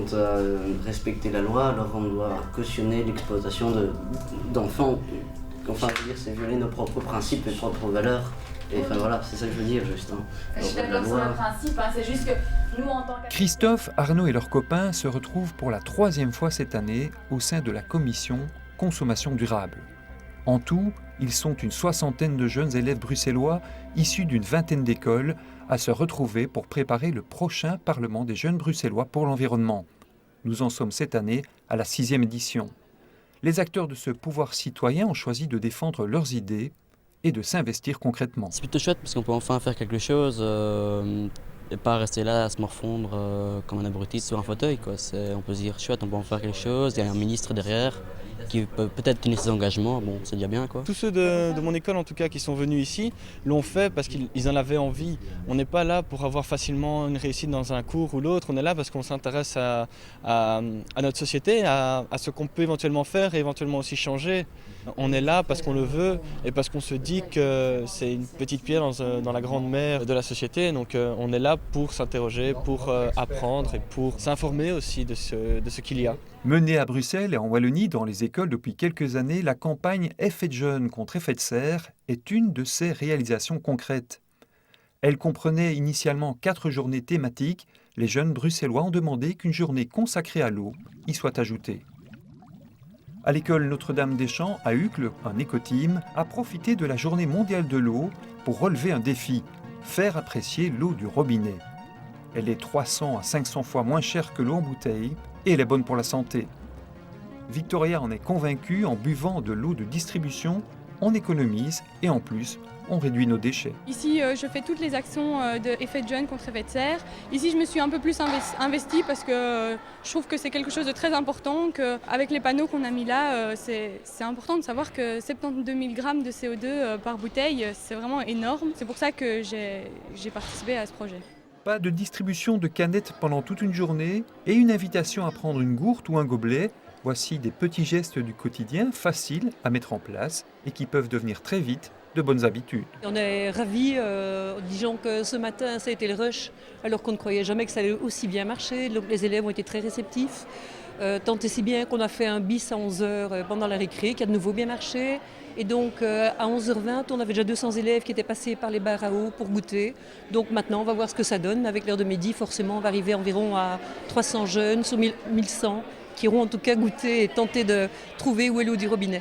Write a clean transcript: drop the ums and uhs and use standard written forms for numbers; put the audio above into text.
quant à respecter la loi, alors on doit cautionner l'exploitation d'enfants. Enfin, je veux dire, c'est violer nos propres principes et propres valeurs. Et enfin voilà, c'est ça que je veux dire, juste. Je suis d'accord sur le principe, c'est juste que nous en tant que... Christophe, Arnaud et leurs copains se retrouvent pour la 3e fois cette année au sein de la commission Consommation durable. En tout, ils sont une 60aine de jeunes élèves bruxellois issus d'une 20aine d'écoles à se retrouver pour préparer le prochain Parlement des jeunes bruxellois pour l'environnement. Nous en sommes cette année à la 6e édition. Les acteurs de ce pouvoir citoyen ont choisi de défendre leurs idées et de s'investir concrètement. C'est plutôt chouette parce qu'on peut enfin faire quelque chose et pas rester là à se morfondre comme un abruti sur un fauteuil, quoi. On peut se dire chouette, on peut en faire quelque chose, il y a un ministre derrière qui peut peut-être tenir ses engagements, bon c'est déjà bien, quoi. Tous ceux de mon école en tout cas qui sont venus ici l'ont fait parce qu'ils en avaient envie. On n'est pas là pour avoir facilement une réussite dans un cours ou l'autre, on est là parce qu'on s'intéresse à notre société, à ce qu'on peut éventuellement faire et éventuellement aussi changer. On est là parce qu'on le veut et parce qu'on se dit que c'est une petite pierre dans la grande mer de la société. Donc on est là pour s'interroger, pour apprendre et pour s'informer aussi de ce qu'il y a. Menée à Bruxelles et en Wallonie dans les écoles depuis quelques années, la campagne Effet de jeunes contre effet de serre est une de ces réalisations concrètes. Elle comprenait initialement 4 journées thématiques. Les jeunes bruxellois ont demandé qu'une journée consacrée à l'eau y soit ajoutée. À l'école Notre-Dame-des-Champs, à Uccle, un éco-team a profité de la journée mondiale de l'eau pour relever un défi, faire apprécier l'eau du robinet. Elle est 300 à 500 fois moins chère que l'eau en bouteille et elle est bonne pour la santé. Victoria en est convaincue, en buvant de l'eau de distribution, on économise et en plus, on réduit nos déchets. Ici, je fais toutes les actions de effet de jeune contre effet de serre. Ici, je me suis un peu plus investie parce que je trouve que c'est quelque chose de très important, qu'avec les panneaux qu'on a mis là, c'est important de savoir que 72 000 grammes de CO2 par bouteille, c'est vraiment énorme. C'est pour ça que j'ai participé à ce projet. Pas de distribution de canettes pendant toute une journée et une invitation à prendre une gourde ou un gobelet. Voici des petits gestes du quotidien faciles à mettre en place et qui peuvent devenir très vite de bonnes habitudes. On est ravis, disons que ce matin ça a été le rush alors qu'on ne croyait jamais que ça allait aussi bien marcher. Donc, les élèves ont été très réceptifs, tant et si bien qu'on a fait un bis à 11h pendant la récré qui a de nouveau bien marché. Et donc à 11h20, on avait déjà 200 élèves qui étaient passés par les bars à eau pour goûter. Donc maintenant, on va voir ce que ça donne. Avec l'heure de midi, forcément, on va arriver environ à 300 jeunes sur 1100 qui auront en tout cas goûté et tenté de trouver où est l'eau du robinet.